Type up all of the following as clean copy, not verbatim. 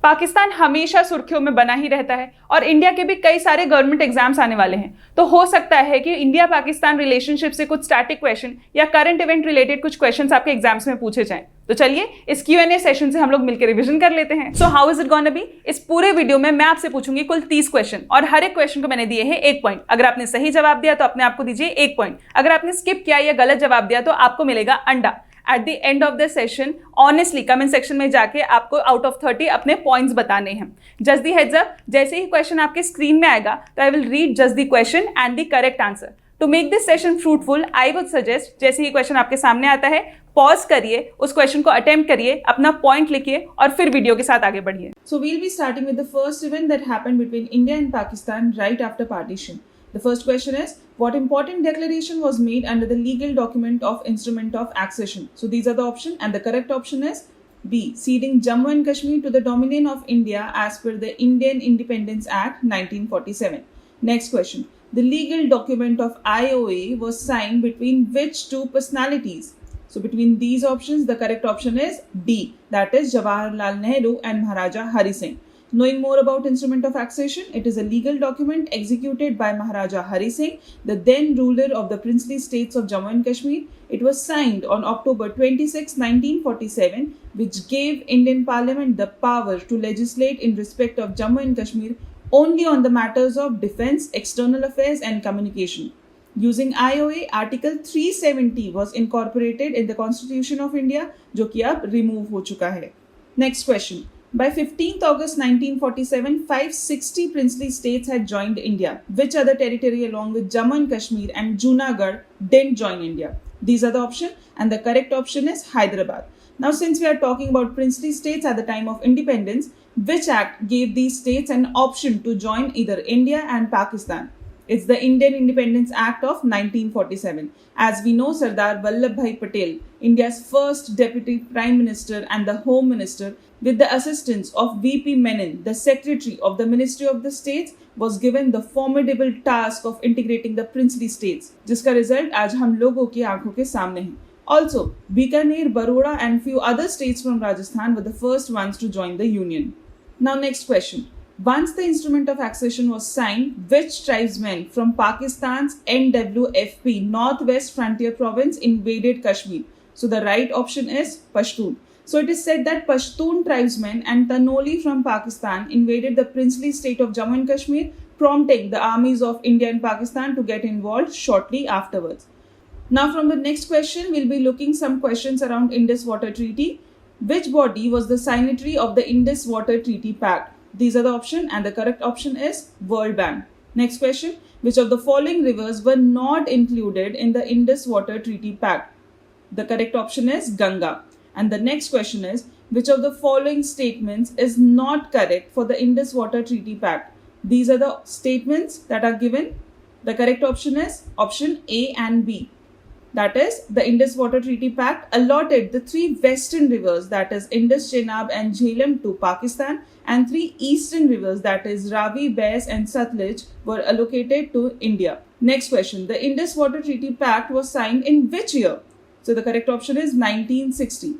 पाकिस्तान हमेशा सुर्खियों में बना ही रहता है और इंडिया के भी कई सारे गवर्नमेंट एग्जाम्स आने वाले हैं, तो हो सकता है कि इंडिया पाकिस्तान रिलेशनशिप से कुछ स्टैटिक क्वेश्चन या करंट इवेंट रिलेटेड कुछ क्वेश्चंस आपके एग्जाम्स में पूछे जाएं। तो चलिए इस Q&A सेशन से हम लोग मिलकर रिवीजन कर लेते हैं। So how is it gonna be? इस पूरे वीडियो में मैं आपसे पूछूंगी कुल 30 क्वेश्चन और हर एक क्वेश्चन को मैंने दिए हैं 1 पॉइंट। अगर आपने सही जवाब दिया तो अपने आप को दीजिए 1 पॉइंट। अगर आपने स्किप किया या गलत जवाब दिया तो आपको मिलेगा अंडा। At the end of the session honestly comment section में जाके आपको आउट ऑफ 30 अपने पॉइंट्स बताने हैं। जस्ट दी हेड्स अप, जैसे ही क्वेश्चन आपके स्क्रीन में आएगा तो I will read just the question and the correct answer. To make this session fruitful I would suggest, जैसे ही क्वेश्चन आपके सामने आता है पॉज करिए, उस क्वेश्चन को अटेम्प्ट करिए, अपना पॉइंट लिखिए और फिर वीडियो के साथ आगे बढ़िए। So we'll be starting with the first event that happened between India and Pakistan right after partition. The first question is, what important declaration was made under the legal document of instrument of accession? So these are the options and the correct option is B, ceding Jammu and Kashmir to the Dominion of India as per the Indian Independence Act 1947. Next question, the legal document of IOA was signed between which two personalities? So between these options, the correct option is D, that is Jawaharlal Nehru and Maharaja Hari Singh. Knowing more about instrument of accession, it is a legal document executed by Maharaja Hari Singh, the then ruler of the princely states of Jammu and Kashmir. It was signed on October 26, 1947, which gave Indian Parliament the power to legislate in respect of Jammu and Kashmir only on the matters of defense, external affairs and communication. Using IOA, Article 370 was incorporated in the Constitution of India, जो कि अब remove हो चुका है. Next question. By 15th August 1947, 560 princely states had joined India. Which other territory along with Jammu and Kashmir and Junagadh didn't join India? These are the options and the correct option is Hyderabad. Now since we are talking about princely states at the time of independence, which act gave these states an option to join either India and Pakistan? It's the Indian Independence Act of 1947. As we know, Sardar Vallabhbhai Patel, India's first Deputy Prime Minister and the Home Minister, with the assistance of VP Menon, the Secretary of the Ministry of the States, was given the formidable task of integrating the princely states, जिसका result आज हम लोगों की आंखों के सामने है. Also, Bikaner, Baroda and few other states from Rajasthan were the first ones to join the union. Now next question. Once the instrument of accession was signed, which tribesmen from Pakistan's NWFP Northwest Frontier Province invaded Kashmir? So the right option is Pashtun. So it is said that Pashtun tribesmen and Tanoli from Pakistan invaded the princely state of Jammu and Kashmir, prompting the armies of India and Pakistan to get involved shortly afterwards. Now from the next question, we'll be looking some questions around Indus Water Treaty. Which body was the signatory of the Indus Water Treaty Pact? These are the options and the correct option is World Bank. Next question, which of the following rivers were not included in the Indus Water Treaty Pact? The correct option is Ganga. And the next question is, which of the following statements is not correct for the Indus Water Treaty Pact? These are the statements that are given. The correct option is option A and B. That is, the Indus Water Treaty Pact allotted the 3 western rivers, that is Indus, Chenab and Jhelum, to Pakistan, and 3 eastern rivers, that is Ravi, Beas and Satluj, were allocated to India. Next question, the Indus Water Treaty Pact was signed in which year? So the correct option is 1960.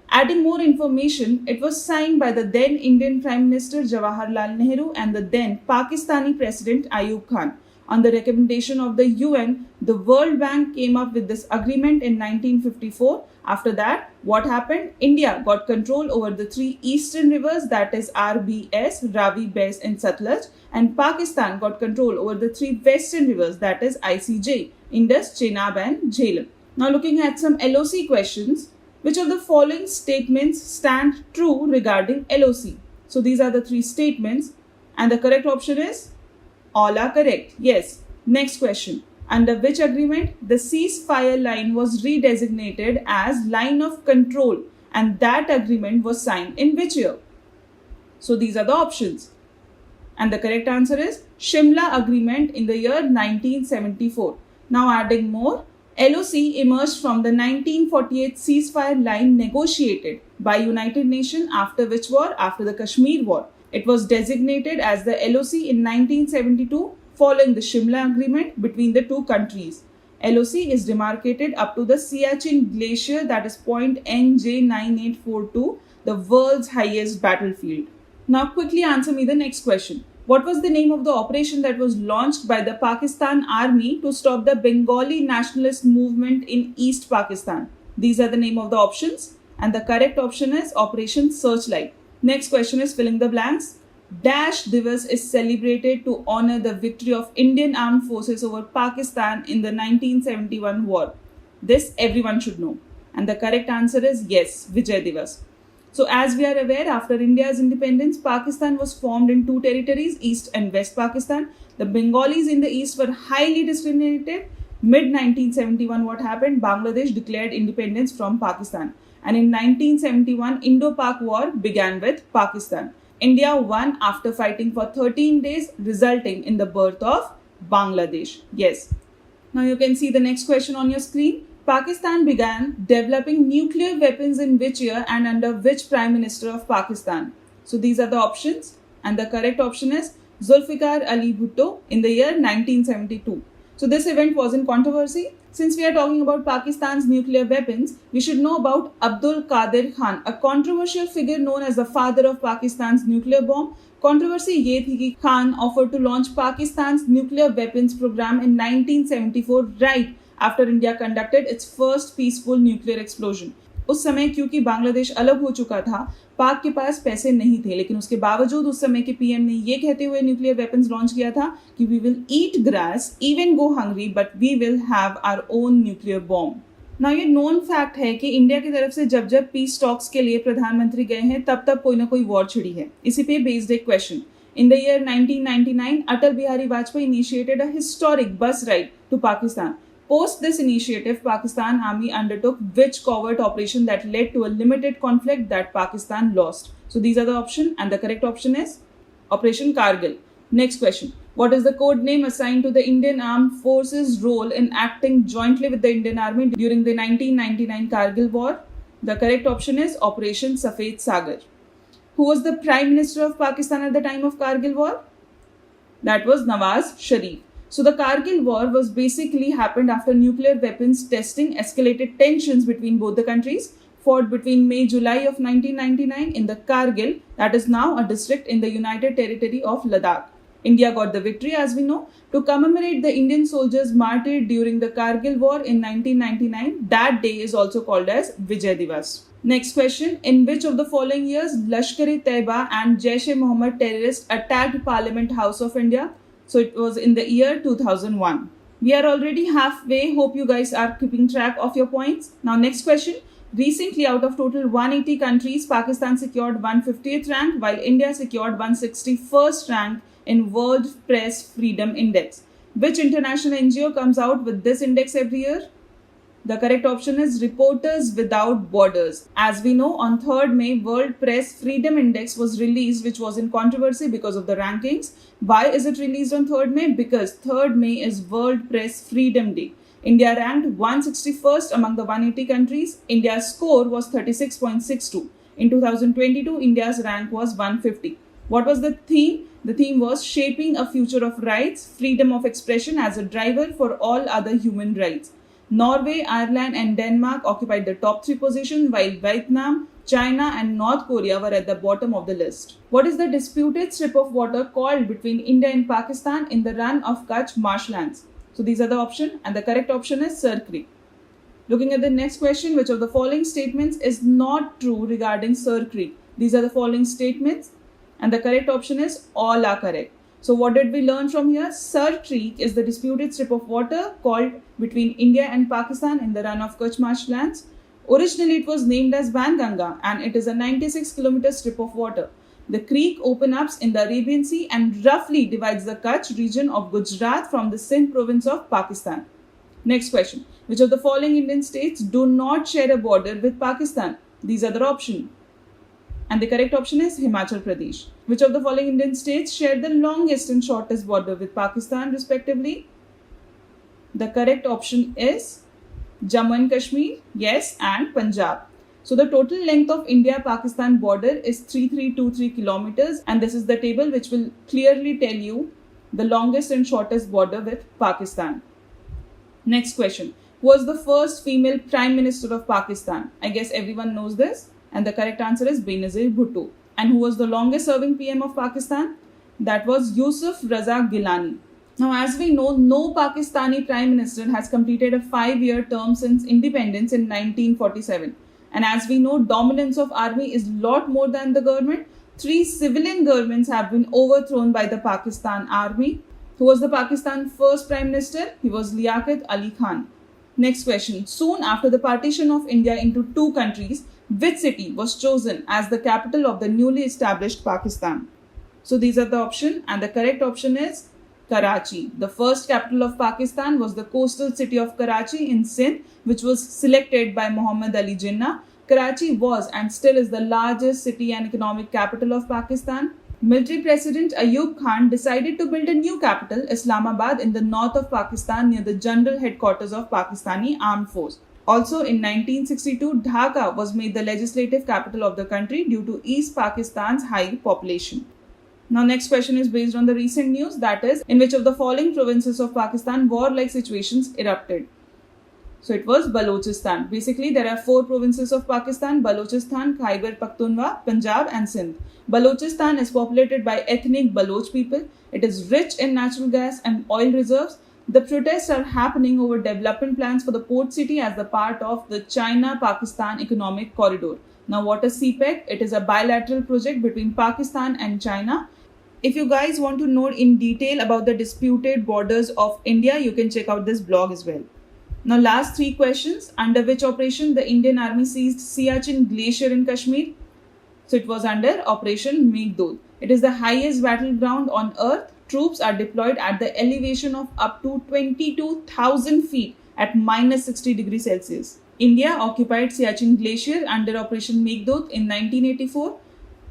Adding more information, it was signed by the then Indian Prime Minister Jawaharlal Nehru and the then Pakistani President Ayub Khan. On the recommendation of the UN, the World Bank came up with this agreement in 1954. After that, what happened? India got control over the 3 eastern rivers, that is RBS, Ravi, Beas and Satluj, and Pakistan got control over the 3 western rivers, that is ICJ, Indus, Chenab and Jhelum. Now looking at some LOC questions, which of the following statements stand true regarding LOC? So these are the 3 statements and the correct option is all are correct. Yes. Next question. Under which agreement the ceasefire line was redesignated as line of control and that agreement was signed in which year? So these are the options. And the correct answer is Shimla Agreement in the year 1974. Now adding more, LOC emerged from the 1948 ceasefire line negotiated by United Nations after which war? After the Kashmir War. It was designated as the LOC in 1972 following the Shimla Agreement between the 2 countries. LOC is demarcated up to the SIachen glacier, that is point NJ9842, the world's highest battlefield. Now quickly answer me the next question. What was the name of the operation that was launched by the Pakistan Army to stop the Bengali nationalist movement in East Pakistan? These are the name of the options, and the correct option is Operation Searchlight. Next question is filling the blanks. Dash Diwas is celebrated to honor the victory of Indian armed forces over Pakistan in the 1971 war. This everyone should know. And the correct answer is yes, Vijay Diwas. So as we are aware, after India's independence, Pakistan was formed in two territories, East and West Pakistan. The Bengalis in the East were highly discriminated. Mid-1971, what happened? Bangladesh declared independence from Pakistan. And in 1971, Indo-Pak war began with Pakistan. India won after fighting for 13 days, resulting in the birth of Bangladesh. Yes. Now you can see the next question on your screen. Pakistan began developing nuclear weapons in which year and under which Prime Minister of Pakistan? So these are the options, and the correct option is Zulfikar Ali Bhutto in the year 1972. So this event was in controversy. Since we are talking about Pakistan's nuclear weapons, we should know about Abdul Qadir Khan, a controversial figure known as the father of Pakistan's nuclear bomb. Controversy ये थी कि Khan offered to launch Pakistan's nuclear weapons program in 1974 right after India conducted its first peaceful nuclear explosion. उस समय क्योंकि बांग्लादेश अलग हो चुका था, पाक के पास पैसे नहीं थे, लेकिन उसके बावजूद उस समय के पीएम ने ये कहते हुए न्यूक्लियर वेपन्स लॉन्च किया था कि we will eat grass, even go hungry, but we will have our own nuclear bomb. ना ये नोन फैक्ट है कि इंडिया की तरफ से जब जब पीस टॉक्स के लिए प्रधानमंत्री गए हैं तब तब कोई ना कोई वॉर छिड़ी है. इसी पे बेस्ड एक question. In the year 1999, Atal Bihari Vajpayee initiated a historic bus ride to Pakistan. Post this initiative, Pakistan Army undertook which covert operation that led to a limited conflict that Pakistan lost? So these are the options, and the correct option is Operation Kargil. Next question. What is the code name assigned to the Indian Armed Forces role in acting jointly with the Indian Army during the 1999 Kargil War? The correct option is Operation Safed Sagar. Who was the Prime Minister of Pakistan at the time of Kargil War? That was Nawaz Sharif. So the Kargil War was basically happened after nuclear weapons testing escalated tensions between both the countries, fought between May-July of 1999 in the Kargil, that is now a district in the United Territory of Ladakh. India got the victory, as we know. To commemorate the Indian soldiers martyred during the Kargil War in 1999, that day is also called as Vijay Diwas. Next question. In which of the following years Lashkar-e-Taiba and Jaish-e-Mohammed terrorists attacked Parliament House of India? So it was in the year 2001. We are already halfway. Hope you guys are keeping track of your points. Now next question. Recently, out of total 180 countries, Pakistan secured 150th rank while India secured 161st rank in World Press Freedom Index. Which international NGO comes out with this index every year? The correct option is Reporters Without Borders. As we know, on 3rd May, World Press Freedom Index was released, which was in controversy because of the rankings. Why is it released on 3rd May? Because 3rd May is World Press Freedom Day. India ranked 161st among the 180 countries. India's score was 36.62. In 2022, India's rank was 150. What was the theme? The theme was Shaping a Future of Rights, Freedom of Expression as a Driver for All Other Human Rights. Norway, Ireland and Denmark occupied the top 3 positions, while Vietnam, China and North Korea were at the bottom of the list. What is the disputed strip of water called between India and Pakistan in the run of Kutch marshlands? So these are the options, and the correct option is Sir Creek. Looking at the next question, which of the following statements is not true regarding Sir Creek? These are the following statements, and the correct option is all are correct. So what did we learn from here? Sir Creek is the disputed strip of water called between India and Pakistan in the run of Kutch marshlands. Originally it was named as Banganga and it is a 96 kilometer strip of water. The creek opens up in the Arabian Sea and roughly divides the Kutch region of Gujarat from the Sindh province of Pakistan. Next question. Which of the following Indian states do not share a border with Pakistan? These are the options. And the correct option is Himachal Pradesh. Which of the following Indian states share the longest and shortest border with Pakistan respectively? The correct option is Jammu and Kashmir, yes, and Punjab. So the total length of India-Pakistan border is 3323 kilometers, and this is the table which will clearly tell you the longest and shortest border with Pakistan. Next question. Who was the first female Prime Minister of Pakistan? I guess everyone knows this. And the correct answer is Benazir Bhutto. And who was the longest serving PM of Pakistan? That was Yusuf Raza Gilani. Now, as we know, no Pakistani Prime Minister has completed a 5-year term since independence in 1947. And as we know, dominance of army is lot more than the government. 3 civilian governments have been overthrown by the Pakistan army. Who was the Pakistan first Prime Minister? He was Liaquat Ali Khan. Next question. Soon after the partition of India into 2 countries, which city was chosen as the capital of the newly established Pakistan? So these are the options, and the correct option is Karachi. The first capital of Pakistan was the coastal city of Karachi in Sindh, which was selected by Muhammad Ali Jinnah. Karachi was and still is the largest city and economic capital of Pakistan. Military President Ayub Khan decided to build a new capital, Islamabad, in the north of Pakistan near the general headquarters of Pakistani Armed Force. Also in 1962, Dhaka was made the legislative capital of the country due to East Pakistan's high population. Now next question is based on the recent news, that is, in which of the following provinces of Pakistan war-like situations erupted? So it was Balochistan. Basically, there are 4 provinces of Pakistan: Balochistan, Khyber Pakhtunkhwa, Punjab and Sindh. Balochistan is populated by ethnic Baloch people. It is rich in natural gas and oil reserves. The protests are happening over development plans for the port city as the part of the China-Pakistan Economic Corridor. Now, what is CPEC? It is a bilateral project between Pakistan and China. If you guys want to know in detail about the disputed borders of India, you can check out this blog as well. Now, last 3 questions. Under which operation the Indian Army seized SIachen glacier in Kashmir? So it was under Operation Meghdod. It is the highest battleground on earth. Troops are deployed at the elevation of up to 22,000 feet at -60 degrees Celsius. India occupied SIachen glacier under Operation Meghdod in 1984.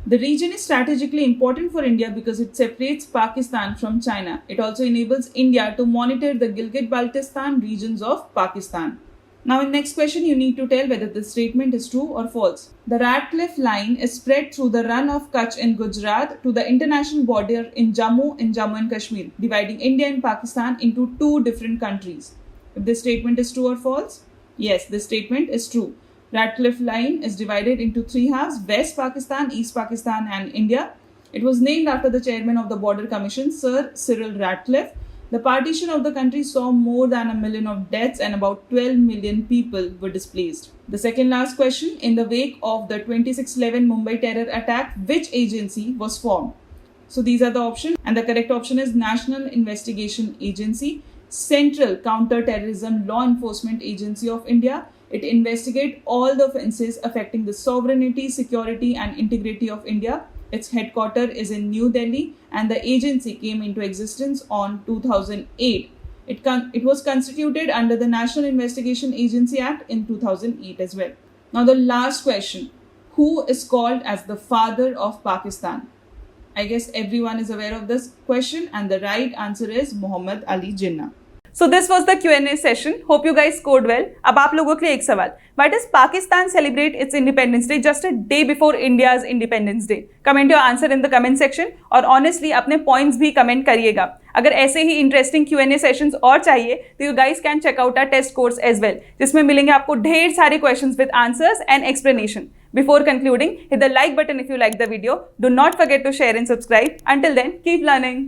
The region is strategically important for India because it separates Pakistan from China. It also enables India to monitor the Gilgit-Baltistan regions of Pakistan. Now in next question, you need to tell whether this statement is true or false. The Ratcliffe line is spread through the run of Kutch in Gujarat to the international border in Jammu and Kashmir, dividing India and Pakistan into 2 different countries. If this statement is true or false? Yes, this statement is true. Ratcliffe line is divided into 3 halves: West Pakistan, East Pakistan and India. It was named after the chairman of the Border Commission, Sir Cyril Ratcliffe. The partition of the country saw more than 1 million of deaths and about 12 million people were displaced. The second last question, in the wake of the 26/11 Mumbai terror attack, which agency was formed? So these are the options, and the correct option is National Investigation Agency, Central Counter-Terrorism Law Enforcement Agency of India. It investigates all the offences affecting the sovereignty, security and integrity of India. Its headquarters is in New Delhi, and the agency came into existence on 2008. It was constituted under the National Investigation Agency Act in 2008 as well. Now the last question, who is called as the father of Pakistan? I guess everyone is aware of this question, and the right answer is Muhammad Ali Jinnah. So this was the Q&A session. Hope you guys scored well. अब आप लोगों के लिए एक सवाल. Why does Pakistan celebrate its Independence Day just a day before India's Independence Day? Comment your answer in the comment section और honestly अपने points भी comment करिएगा. अगर ऐसे ही interesting Q&A sessions और चाहिए तो you guys can check out our test course as well, जिसमें मिलेंगे आपको ढेर सारे questions with answers and explanation. Before concluding, hit the like button if you like the video. Do not forget to share and subscribe. Until then, keep learning.